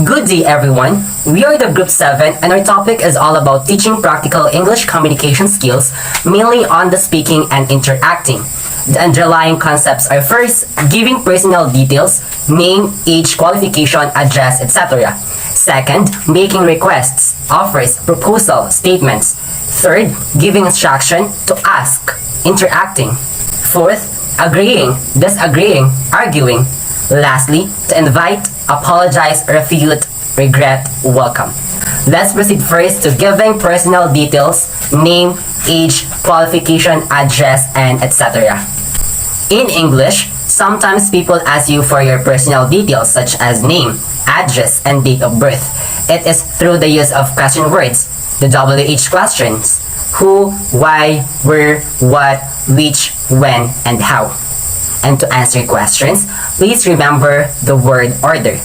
Good day everyone, we are the Group 7 and our topic is all about teaching practical English communication skills, mainly on the speaking and interacting. The underlying concepts are first, giving personal details, name, age, qualification, address, etc. Second, making requests, offers, proposal, statements. Third, giving instruction, to ask, interacting. Fourth, agreeing, disagreeing, arguing. Lastly, to invite, apologize, refute, regret, welcome. Let's proceed first to giving personal details, name, age, qualification, address, and etc. In English, sometimes people ask you for your personal details such as name, address, and date of birth. It is through the use of question words, the WH questions: who, why, where, what, which, when, and how. And to answer questions, please remember the word order.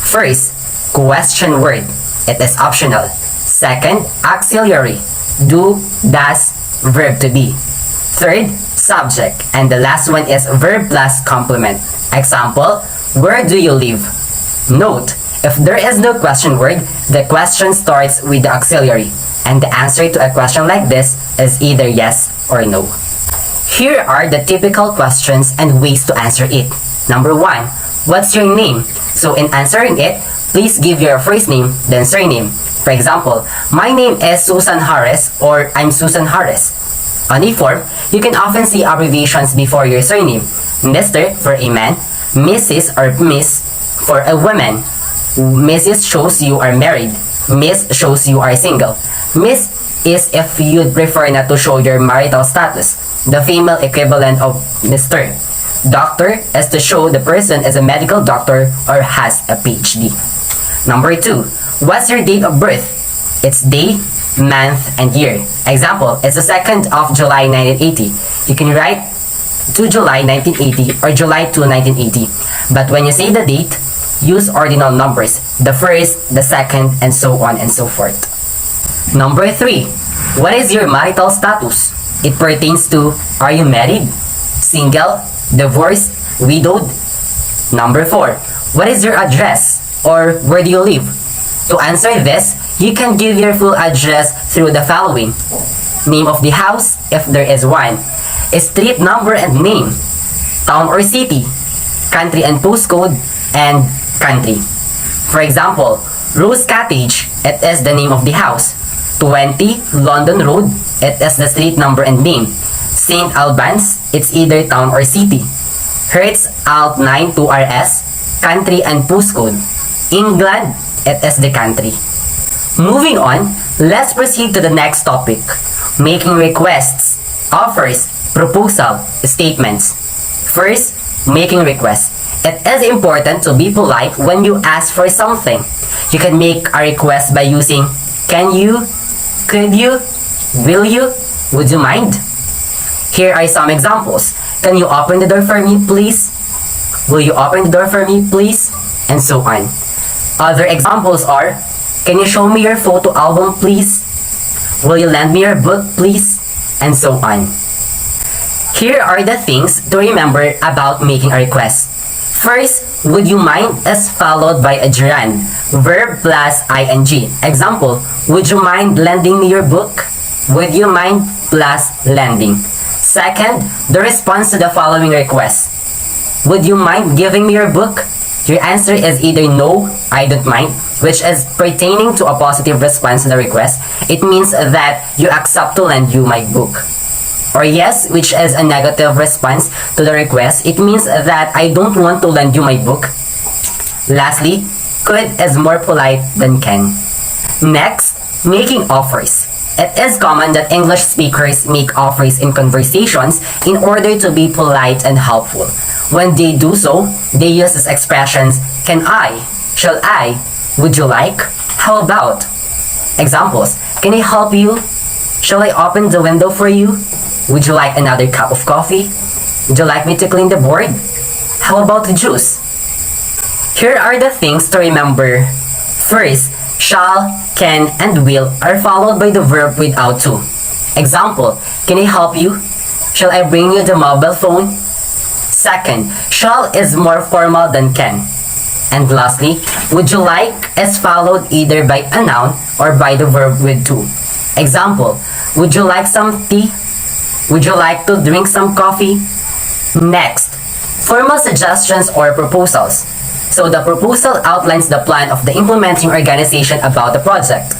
First, question word. It is optional. Second, auxiliary. Do, does, verb to be. Third, subject. And the last one is verb plus complement. Example, where do you live? Note, if there is no question word, the question starts with the auxiliary. And the answer to a question like this is either yes or no. Here are the typical questions and ways to answer it. Number 1, what's your name? So in answering it, please give your first name, then surname. For example, my name is Susan Harris or I'm Susan Harris. On a form, you can often see abbreviations before your surname. Mr. for a man, Mrs. or Miss for a woman. Mrs. shows you are married. Miss shows you are single. Miss is if you'd prefer not to show your marital status, the female equivalent of Mr. Doctor is to show the person is a medical doctor or has a Ph.D. Number 2, what's your date of birth? It's day, month, and year. Example, it's the 2nd of July 1980. You can write 2 July 1980 or July 2, 1980. But when you say the date, use ordinal numbers, the 1st, the 2nd, and so on and so forth. Number 3, what is your marital status? It pertains to, are you married, single, divorced, widowed? Number 4, what is your address or where do you live? To answer this, you can give your full address through the following: name of the house, if there is one, street number and name, town or city, country and postcode, and country. For example, Rose Cottage, it is the name of the house. 20 London Road, it is the street number and name. St. Albans, it's either town or city. Hertz Alt 9 2RS, country and postcode. England, it is the country. Moving on, let's proceed to the next topic: making requests, offers, proposal, statements. First, making requests. It is important to be polite when you ask for something. You can make a request by using can you, could you, will you, would you mind? Here are some examples. Can you open the door for me, please? Will you open the door for me, please? And so on. Other examples are, can you show me your photo album, please? Will you lend me your book, please? And so on. Here are the things to remember about making a request. First, would you mind is followed by a gerund, verb plus ing. Example, would you mind lending me your book? Would you mind plus lending. Second, the response to the following request. Would you mind giving me your book? Your answer is either no, I don't mind, which is pertaining to a positive response to the request. It means that you accept to lend you my book. Or yes, which is a negative response to the request. It means that I don't want to lend you my book. Lastly, could is more polite than can. Next, making offers. It is common that English speakers make offers in conversations in order to be polite and helpful. When they do so, they use these expressions, can I, shall I, would you like, how about? Examples, can I help you? Shall I open the window for you? Would you like another cup of coffee? Would you like me to clean the board? How about the juice? Here are the things to remember. First, shall, can, and will are followed by the verb without to. Example, can I help you? Shall I bring you the mobile phone? Second, shall is more formal than can. And lastly, would you like is followed either by a noun or by the verb with to. Example, would you like some tea? Would you like to drink some coffee? Next, formal suggestions or proposals. So the proposal outlines the plan of the implementing organization about the project,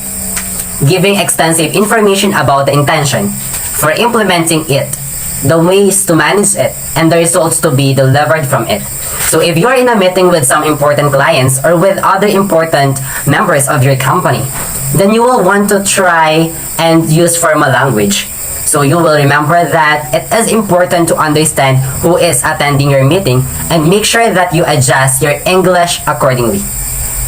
giving extensive information about the intention for implementing it, the ways to manage it, and the results to be delivered from it. So if you're in a meeting with some important clients or with other important members of your company, then you will want to try and use formal language. So you will remember that it is important to understand who is attending your meeting and make sure that you adjust your English accordingly.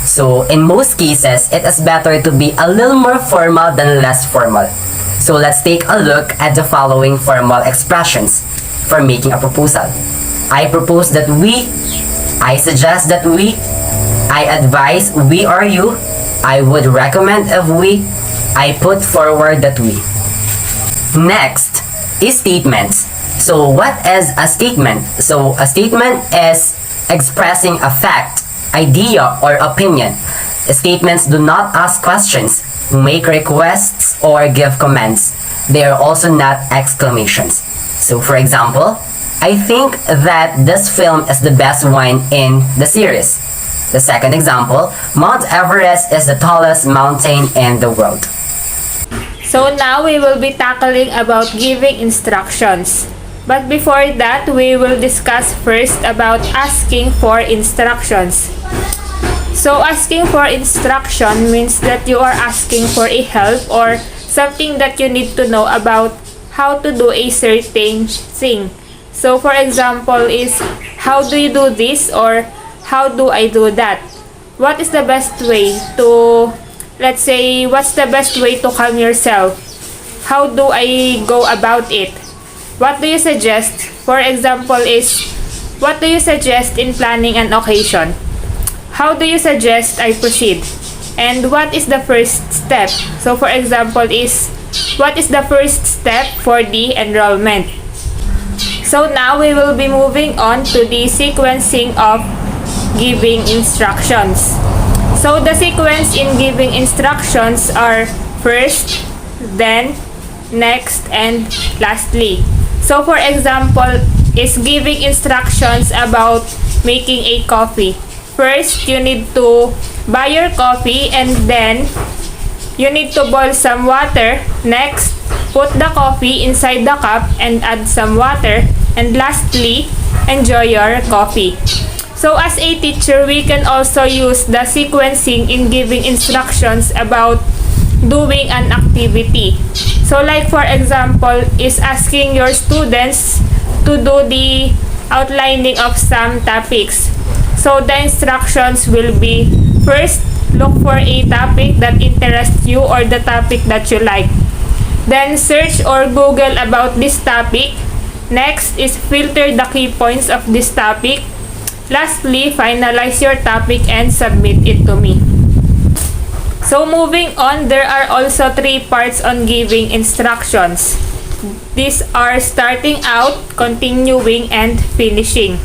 So in most cases, it is better to be a little more formal than less formal. So let's take a look at the following formal expressions for making a proposal. I propose that we, I suggest that we, I advise we or you, I would recommend if we, I put forward that we. Next is statements. So what is a statement? So a statement is expressing a fact, idea, or opinion. Statements do not ask questions, make requests, or give commands. They are also not exclamations. So for example, I think that this film is the best one in the series. The second example, Mount Everest is the tallest mountain in the world. So now we will be tackling about giving instructions. But before that, we will discuss first about asking for instructions. So asking for instruction means that you are asking for a help or something that you need to know about how to do a certain thing. So for example is, how do you do this, or how do I do that? What is the best way to, let's say, what's the best way to calm yourself? How do I go about it? What do you suggest? For example is, what do you suggest in planning an occasion? How do you suggest I proceed? And what is the first step? So for example is, what is the first step for the enrollment? So now we will be moving on to the sequencing of giving instructions. So the sequence in giving instructions are first, then, next, and lastly. So for example, is giving instructions about making a coffee. First, you need to buy your coffee and then you need to boil some water. Next, put the coffee inside the cup and add some water. And lastly, enjoy your coffee. So as a teacher, we can also use the sequencing in giving instructions about doing an activity. So like for example, is asking your students to do the outlining of some topics. So the instructions will be, first, look for a topic that interests you or the topic that you like. Then search or Google about this topic. Next is filter the key points of this topic. Lastly, finalize your topic and submit it to me. So moving on, there are also 3 parts on giving instructions. These are starting out, continuing, and finishing.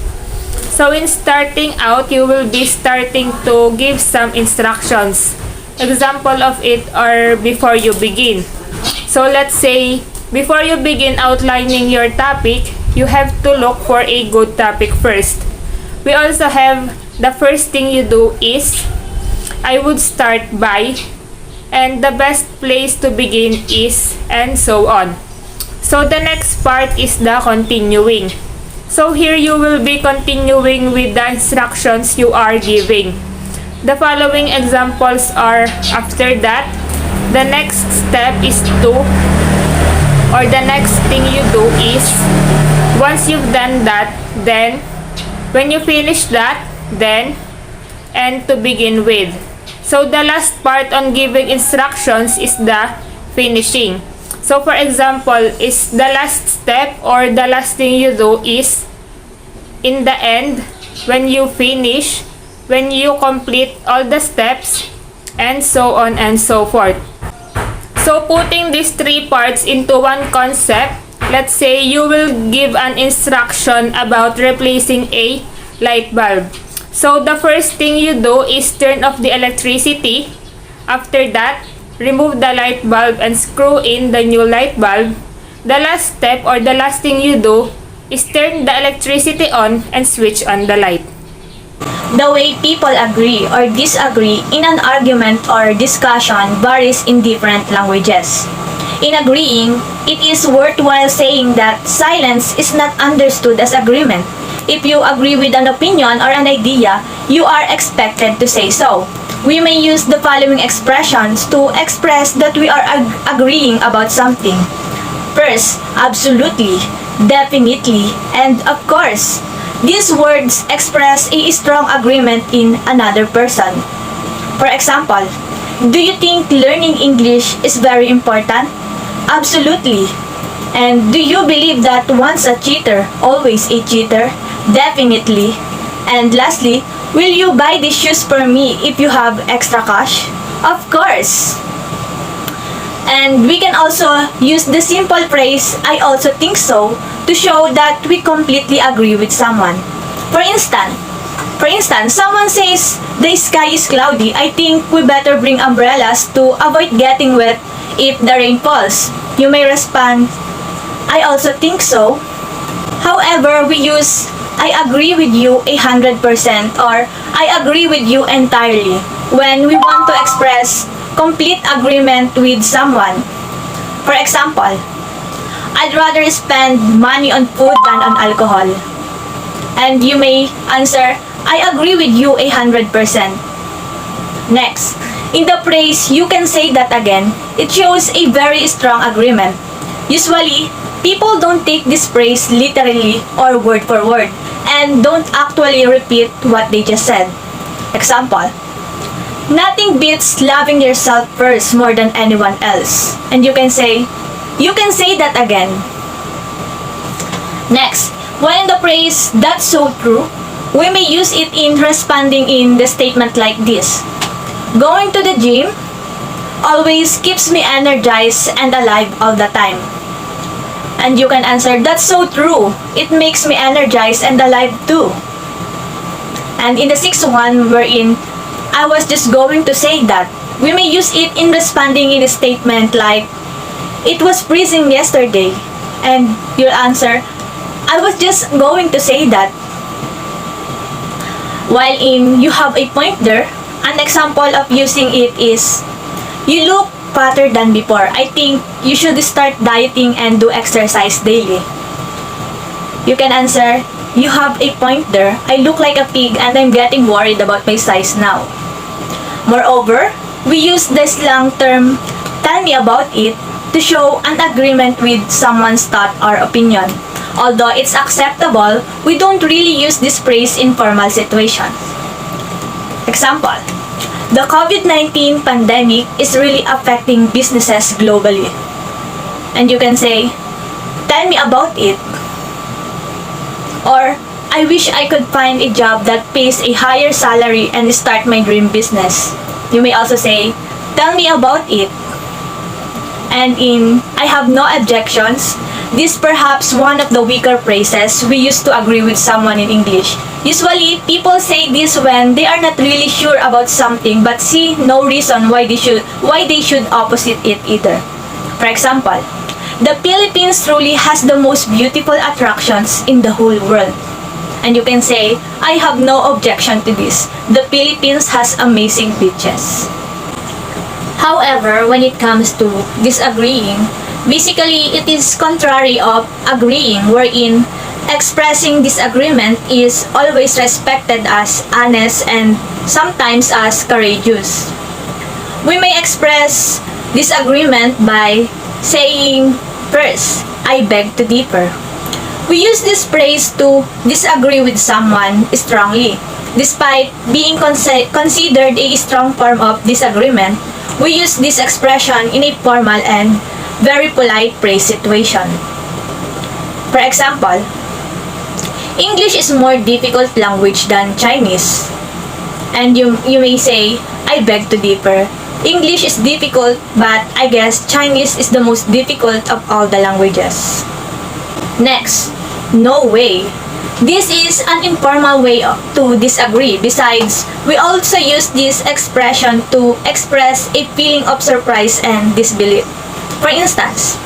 So in starting out, you will be starting to give some instructions. Example of it are before you begin. So let's say, before you begin outlining your topic, you have to look for a good topic first. We also have the first thing you do is, I would start by, and the best place to begin is, and so on. So the next part is the continuing. So here you will be continuing with the instructions you are giving. The following examples are, after that, the next step is to, or the next thing you do is, once you've done that, then, when you finish that, then, and to begin with. So the last part on giving instructions is the finishing. So for example, is the last step or the last thing you do is in the end, when you finish, when you complete all the steps, and so on and so forth. So putting these 3 parts into one concept, let's say you will give an instruction about replacing a light bulb. So the first thing you do is turn off the electricity. After that, remove the light bulb and screw in the new light bulb. The last step or the last thing you do is turn the electricity on and switch on the light. The way people agree or disagree in an argument or discussion varies in different languages. In agreeing, it is worthwhile saying that silence is not understood as agreement. If you agree with an opinion or an idea, you are expected to say so. We may use the following expressions to express that we are agreeing about something. First, absolutely, definitely, and of course. These words express a strong agreement in another person. For example, do you think learning English is very important? Absolutely. And do you believe that once a cheater, always a cheater? Definitely. And lastly, will you buy these shoes for me if you have extra cash? Of course. And we can also use the simple phrase, I also think so, to show that we completely agree with someone. For instance, someone says, the sky is cloudy, I think we better bring umbrellas to avoid getting wet if the rain falls. You may respond, I also think so. However, we use, I agree with you 100% or I agree with you entirely when we want to express complete agreement with someone. For example, I'd rather spend money on food than on alcohol. And you may answer, I agree with you 100%. Next, in the phrase, you can say that again, it shows a very strong agreement. Usually, people don't take this phrase literally or word for word and don't actually repeat what they just said. Example, nothing beats loving yourself first more than anyone else. And you can say that again. Next, when the phrase, that's so true, we may use it in responding in the statement like this. Going to the gym always keeps me energized and alive all the time. And you can answer, that's so true. It makes me energized and alive too. And in the sixth one, wherein I was just going to say that, we may use it in responding in a statement like, it was freezing yesterday. And you'll answer, I was just going to say that. While in you have a point there, an example of using it is, you look fatter than before. I think you should start dieting and do exercise daily. You can answer, you have a point there. I look like a pig and I'm getting worried about my size now. Moreover, we use the slang term, tell me about it, to show an agreement with someone's thought or opinion. Although it's acceptable, we don't really use this phrase in formal situations. Example, the COVID-19 pandemic is really affecting businesses globally. And you can say, tell me about it. Or, I wish I could find a job that pays a higher salary and start my dream business. You may also say, tell me about it. And in I have no objections, this perhaps one of the weaker phrases we use to agree with someone in English. Usually, people say this when they are not really sure about something but see no reason why they should opposite it either. For example, the Philippines truly has the most beautiful attractions in the whole world. And you can say, I have no objection to this. The Philippines has amazing beaches. However, when it comes to disagreeing, basically it is contrary of agreeing, wherein expressing disagreement is always respected as honest and sometimes as courageous. We may express disagreement by saying, first, I beg to differ. We use this phrase to disagree with someone strongly. Despite being considered a strong form of disagreement, we use this expression in a formal and very polite phrase situation. For example, English is more difficult language than Chinese. And you may say, I beg to differ. English is difficult, but I guess Chinese is the most difficult of all the languages. Next, no way. This is an informal way to disagree. Besides, we also use this expression to express a feeling of surprise and disbelief. For instance,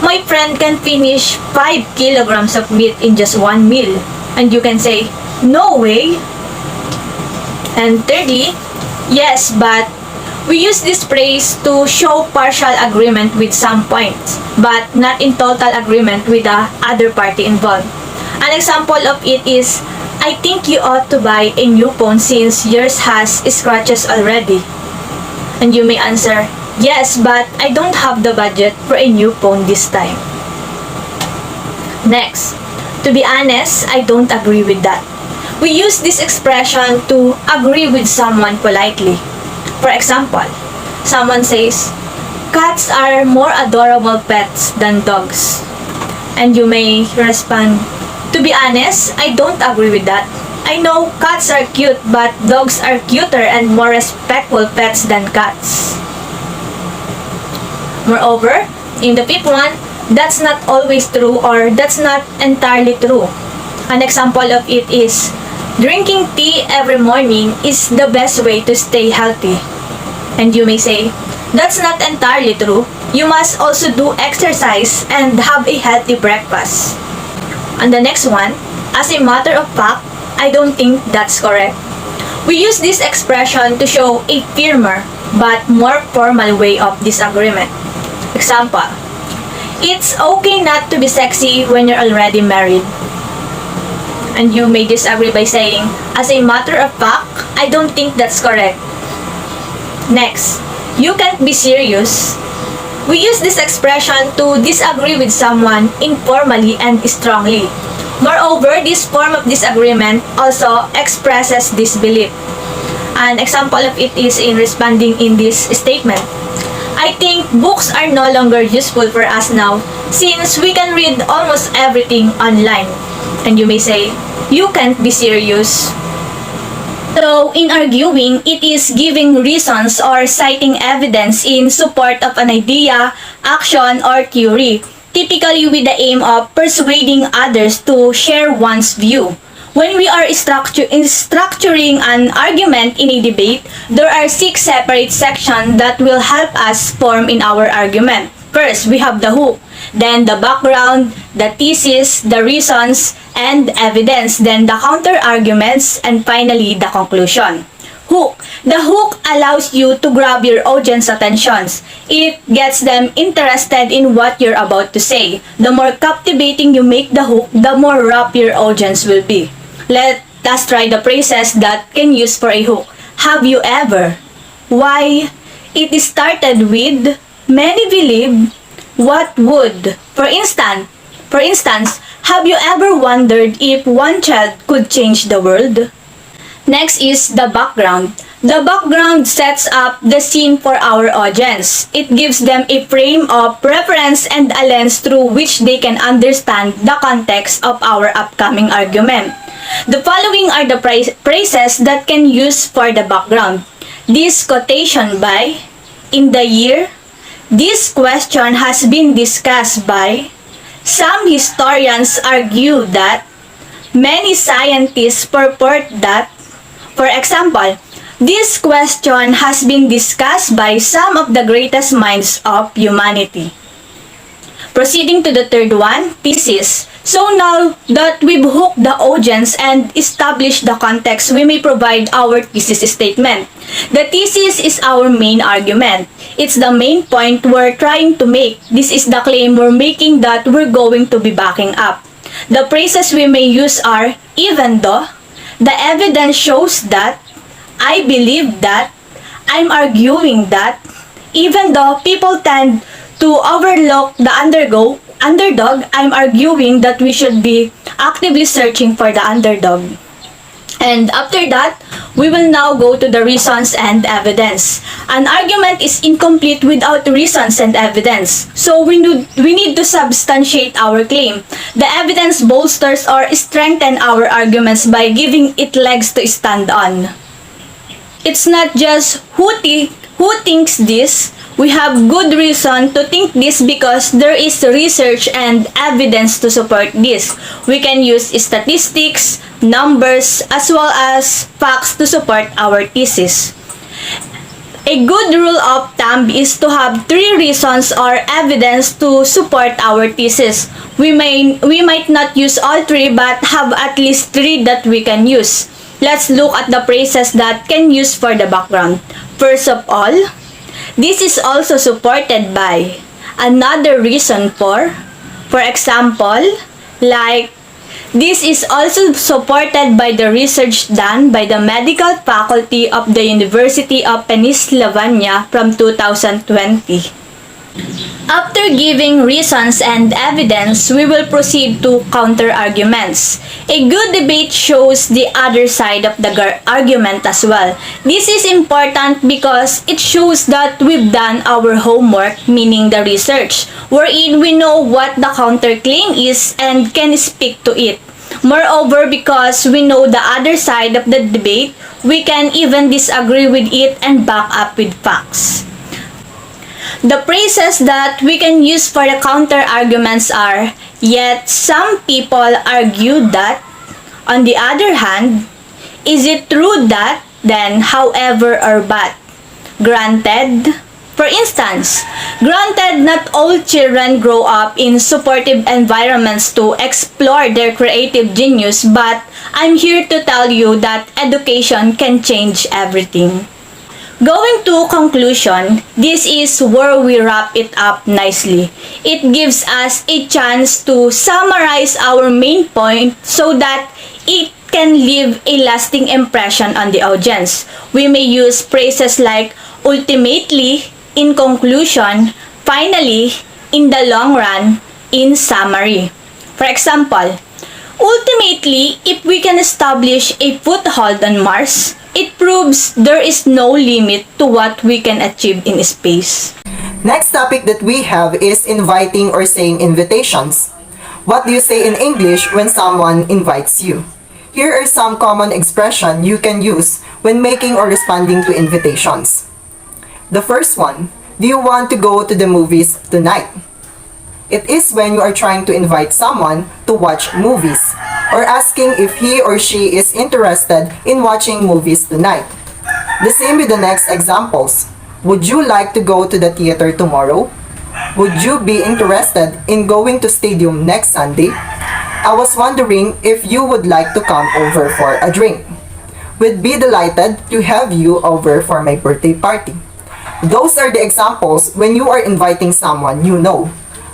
my friend can finish 5 kilograms of meat in just one meal. And you can say, no way. And thirdly, yes, but we use this phrase to show partial agreement with some points, but not in total agreement with the other party involved. An example of it is, I think you ought to buy a new phone since yours has scratches already. And you may answer, yes, but I don't have the budget for a new phone this time. Next, to be honest, I don't agree with that. We use this expression to agree with someone politely. For example, someone says, cats are more adorable pets than dogs. And you may respond, to be honest, I don't agree with that. I know cats are cute, but dogs are cuter and more respectful pets than cats. Moreover, in the fifth one, that's not always true or that's not entirely true. An example of it is, drinking tea every morning is the best way to stay healthy. And you may say, that's not entirely true. You must also do exercise and have a healthy breakfast. And the next one, as a matter of fact, I don't think that's correct. We use this expression to show a firmer but more formal way of disagreement. Example, it's okay not to be sexy when you're already married. And you may disagree by saying, as a matter of fact, I don't think that's correct. Next, you can't be serious. We use this expression to disagree with someone informally and strongly. Moreover, this form of disagreement also expresses disbelief. An example of it is in responding in this statement. I think books are no longer useful for us now since we can read almost everything online. And you may say, you can't be serious. So, in arguing, it is giving reasons or citing evidence in support of an idea, action, or theory, typically with the aim of persuading others to share one's view. When we are structuring an argument in a debate, there are 6 separate sections that will help us form in our argument. First, we have the hook, then the background, the thesis, the reasons, and evidence, then the counter-arguments, and finally, the conclusion. Hook. The hook allows you to grab your audience attentions. It gets them interested in what you're about to say. The more captivating you make the hook, the more rapt your audience will be. Let us try the phrases that can use for a hook. Have you ever? Why? It started with, many believe, what would? For instance, have you ever wondered if one child could change the world? Next is the background. The background sets up the scene for our audience. It gives them a frame of reference and a lens through which they can understand the context of our upcoming argument. The following are the phrases that can use for the background. This quotation by, in the year, this question has been discussed by, some historians argue that, many scientists purport that. For example, this question has been discussed by some of the greatest minds of humanity. Proceeding to the third one, thesis. So now that we've hooked the audience and established the context, we may provide our thesis statement. The thesis is our main argument. It's the main point we're trying to make. This is the claim we're making that we're going to be backing up. The phrases we may use are, even though, the evidence shows that, I believe that, I'm arguing that, even though people tend to overlook the underdog, I'm arguing that we should be actively searching for the underdog. And after that, we will now go to the reasons and evidence. An argument is incomplete without reasons and evidence. So we need to substantiate our claim. The evidence bolsters or strengthens our arguments by giving it legs to stand on. It's not just who thinks this, We have good reason to think this because there is research and evidence to support this. We can use statistics, numbers, as well as facts to support our thesis. A good rule of thumb is to have 3 reasons or evidence to support our thesis. We might not use all 3 but have at least 3 that we can use. Let's look at the phrases that can use for the background. First of all, this is also supported by another reason for example, like this is also supported by the research done by the medical faculty of the University of Pennsylvania from 2020. After giving reasons and evidence, we will proceed to counter-arguments. A good debate shows the other side of the argument as well. This is important because it shows that we've done our homework, meaning the research, wherein we know what the counterclaim is and can speak to it. Moreover, because we know the other side of the debate, we can even disagree with it and back up with facts. The phrases that we can use for the counter-arguments are, yet some people argue that, on the other hand, is it true that, then however or but, granted. For instance, granted not all children grow up in supportive environments to explore their creative genius, but I'm here to tell you that education can change everything. Going to conclusion, this is where we wrap it up nicely. It gives us a chance to summarize our main point so that it can leave a lasting impression on the audience. We may use phrases like ultimately, in conclusion, finally, in the long run, in summary. For example, ultimately, if we can establish a foothold on Mars, it proves there is no limit to what we can achieve in space. Next topic that we have is inviting or saying invitations. What do you say in English when someone invites you? Here are some common expressions you can use when making or responding to invitations. The first one, do you want to go to the movies tonight? It is when you are trying to invite someone to watch movies or asking if he or she is interested in watching movies tonight. The same with the next examples. Would you like to go to the theater tomorrow? Would you be interested in going to stadium next Sunday? I was wondering if you would like to come over for a drink. We'd be delighted to have you over for my birthday party. Those are the examples when you are inviting someone you know.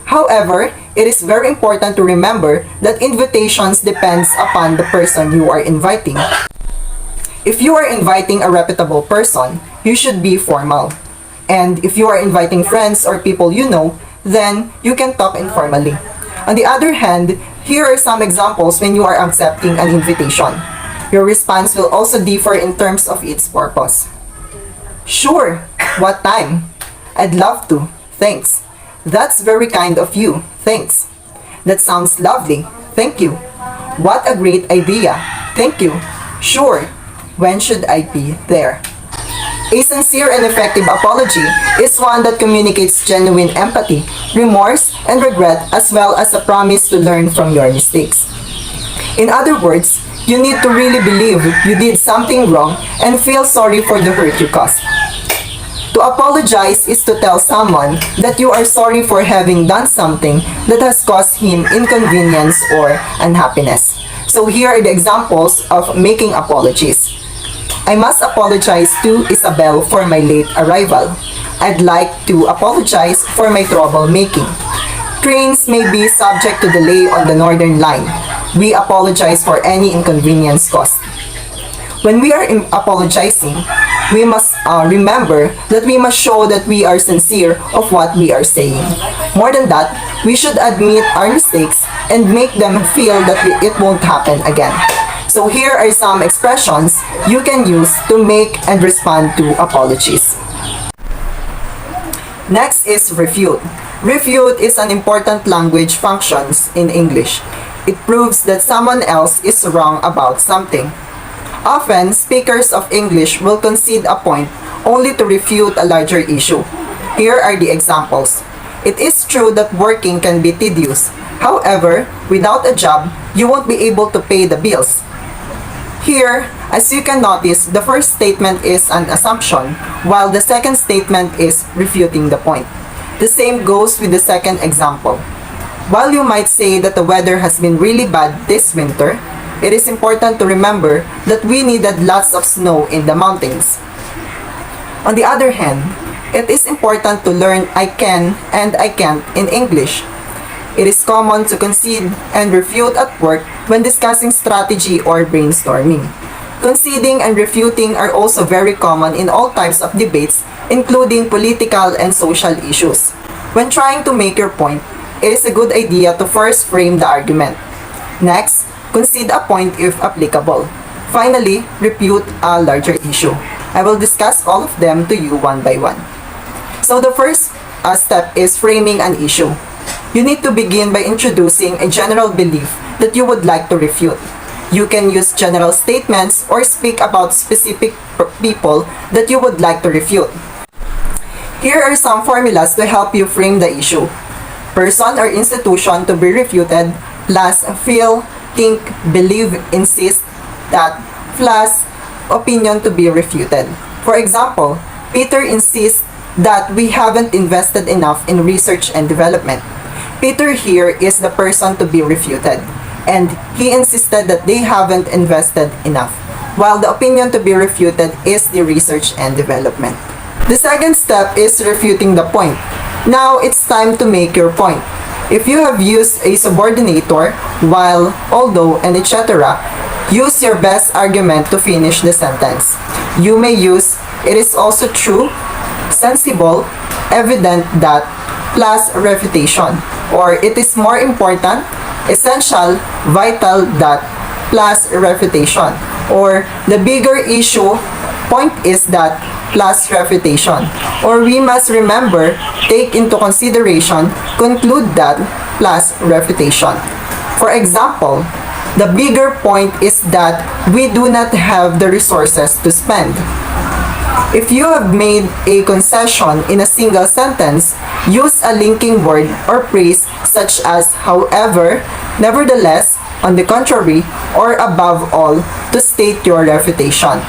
However, it is very important to remember that invitations depends upon the person you are inviting. If you are inviting a reputable person, you should be formal. And if you are inviting friends or people you know, then you can talk informally. On the other hand, here are some examples when you are accepting an invitation. Your response will also differ in terms of its purpose. Sure, what time? I'd love to, thanks. That's very kind of you, thanks. That sounds lovely, thank you. What a great idea, thank you. Sure, when should I be there? A sincere and effective apology is one that communicates genuine empathy, remorse, and regret, as well as a promise to learn from your mistakes. In other words, you need to really believe you did something wrong and feel sorry for the hurt you caused. To apologize is to tell someone that you are sorry for having done something that has caused him inconvenience or unhappiness. So here are the examples of making apologies. I must apologize to Isabel for my late arrival. I'd like to apologize for my troublemaking. Trains may be subject to delay on the Northern Line. We apologize for any inconvenience caused. When we are apologizing, we must remember that we must show that we are sincere of what we are saying. More than that, we should admit our mistakes and make them feel that it won't happen again. So here are some expressions you can use to make and respond to apologies. Next is refute. Refute is an important language functions in English. It proves that someone else is wrong about something. Often, speakers of English will concede a point only to refute a larger issue. Here are the examples. It is true that working can be tedious. However, without a job, you won't be able to pay the bills. Here, as you can notice, the first statement is an assumption, while the second statement is refuting the point. The same goes with the second example. While you might say that the weather has been really bad this winter, it is important to remember that we needed lots of snow in the mountains. On the other hand, it is important to learn I can and I can't in English. It is common to concede and refute at work when discussing strategy or brainstorming. Conceding and refuting are also very common in all types of debates, including political and social issues. When trying to make your point, it is a good idea to first frame the argument. Next, concede a point if applicable. Finally, refute a larger issue. I will discuss all of them to you one by one. So the first step is framing an issue. You need to begin by introducing a general belief that you would like to refute. You can use general statements or speak about specific people that you would like to refute. Here are some formulas to help you frame the issue. Person or institution to be refuted, plus feel, think, believe, insist, that, plus opinion to be refuted. For example, Peter insists that we haven't invested enough in research and development. Peter here is the person to be refuted, and he insisted that they haven't invested enough, while the opinion to be refuted is the research and development. The second step is refuting the point. Now it's time to make your point. If you have used a subordinator, while, although, and etc., use your best argument to finish the sentence. You may use, it is also true, sensible, evident that, plus refutation, or it is more important, essential, vital that, plus refutation, or the bigger issue, point is that, plus refutation, or we must remember, take into consideration, conclude that, plus refutation. For example, the bigger point is that we do not have the resources to spend. If you have made a concession in a single sentence, use a linking word or phrase such as however, nevertheless, on the contrary, or above all to state your refutation.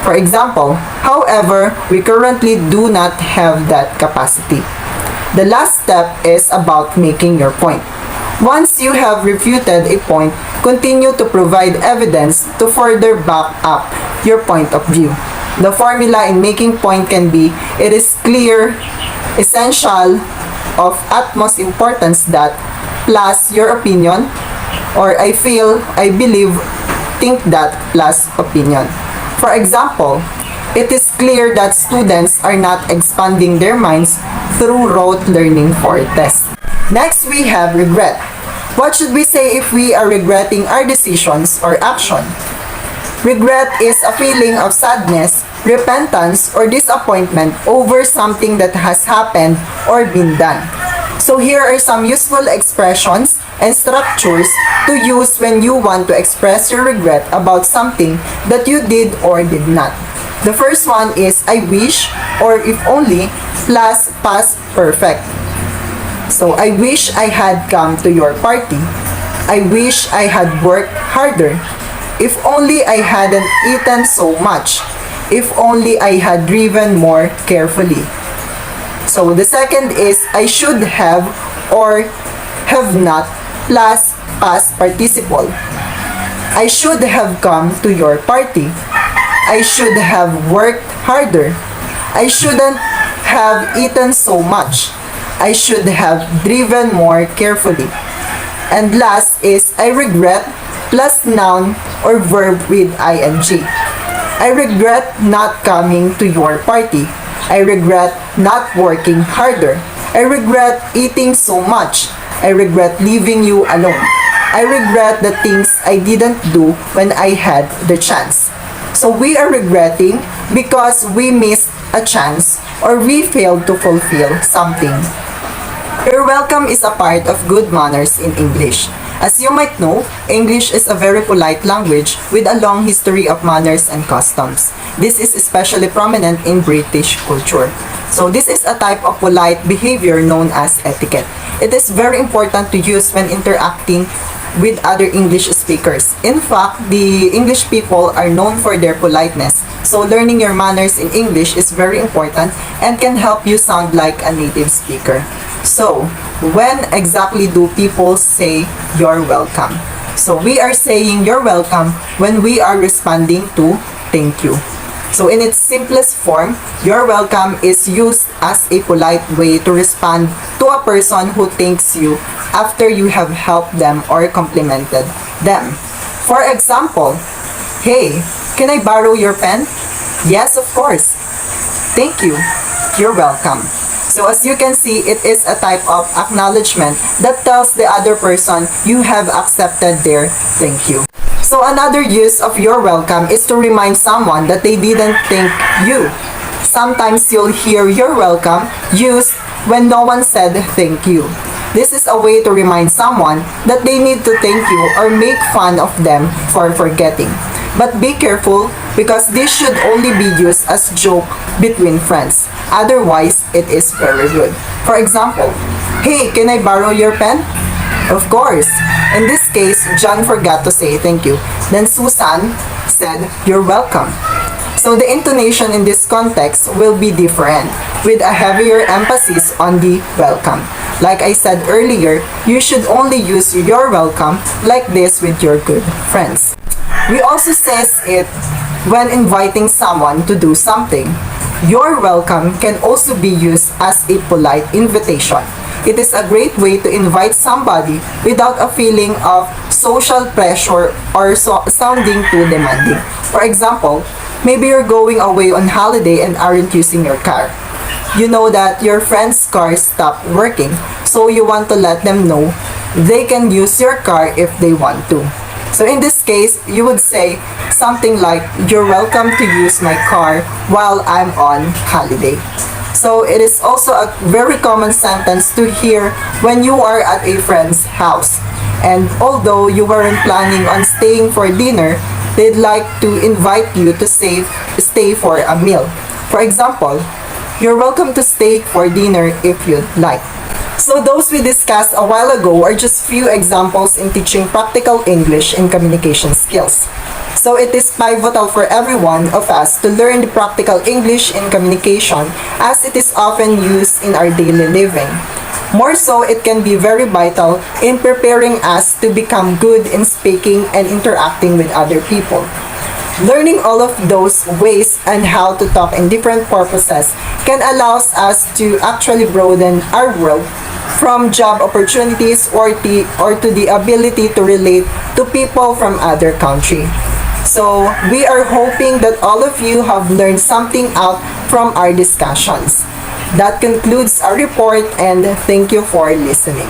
For example, however, we currently do not have that capacity. The last step is about making your point. Once you have refuted a point, continue to provide evidence to further back up your point of view. The formula in making point can be, it is clear, essential, of utmost importance that, plus your opinion, or I feel, I believe, think that, plus opinion. For example, it is clear that students are not expanding their minds through rote learning for tests. Next, we have regret. What should we say if we are regretting our decisions or action? Regret is a feeling of sadness, repentance, or disappointment over something that has happened or been done. So here are some useful expressions and structures to use when you want to express your regret about something that you did or did not. The first one is I wish, or if only, plus past perfect. So I wish I had come to your party. I wish I had worked harder. If only I hadn't eaten so much. If only I had driven more carefully. So the second is I should have or have not plus past participle. I should have come to your party. I should have worked harder. I shouldn't have eaten so much. I should have driven more carefully. And last is I regret plus noun or verb with ing. I regret not coming to your party. I regret not working harder. I regret eating so much. I regret leaving you alone. I regret the things I didn't do when I had the chance. So we are regretting because we missed a chance or we failed to fulfill something. Your welcome is a part of good manners in English. As you might know, English is a very polite language with a long history of manners and customs. This is especially prominent in British culture. So this is a type of polite behavior known as etiquette. It is very important to use when interacting with other English speakers. In fact, the English people are known for their politeness. So learning your manners in English is very important and can help you sound like a native speaker. So, when exactly do people say you're welcome? So we are saying you're welcome when we are responding to thank you. So in its simplest form, you're welcome is used as a polite way to respond to a person who thanks you after you have helped them or complimented them. For example, hey, can I borrow your pen? Yes, of course. Thank you. You're welcome. So as you can see, it is a type of acknowledgement that tells the other person you have accepted their thank you. So another use of you're welcome is to remind someone that they didn't thank you. Sometimes you'll hear you're welcome used when no one said thank you. This is a way to remind someone that they need to thank you or make fun of them for forgetting. But be careful because this should only be used as joke between friends. Otherwise, it is very rude. For example, hey, can I borrow your pen? Of course. In this case, John forgot to say thank you. Then Susan said, you're welcome. So the intonation in this context will be different, with a heavier emphasis on the welcome. Like I said earlier, you should only use you're welcome like this with your good friends. We also says it when inviting someone to do something. You're welcome can also be used as a polite invitation. It is a great way to invite somebody without a feeling of social pressure or sounding too demanding. For example, maybe you're going away on holiday and aren't using your car. You know that your friend's car stopped working, so you want to let them know they can use your car if they want to. So in this case, you would say something like, you're welcome to use my car while I'm on holiday. So it is also a very common sentence to hear when you are at a friend's house. And although you weren't planning on staying for dinner, they'd like to invite you to stay for a meal. For example, you're welcome to stay for dinner if you'd like. So those we discussed a while ago are just few examples in teaching practical English and communication skills. So it is pivotal for every one of us to learn the practical English in communication as it is often used in our daily living. More so, it can be very vital in preparing us to become good in speaking and interacting with other people. Learning all of those ways and how to talk in different purposes can allow us to actually broaden our world from job opportunities or to the ability to relate to people from other countries. So we are hoping that all of you have learned something out from our discussions. That concludes our report and thank you for listening.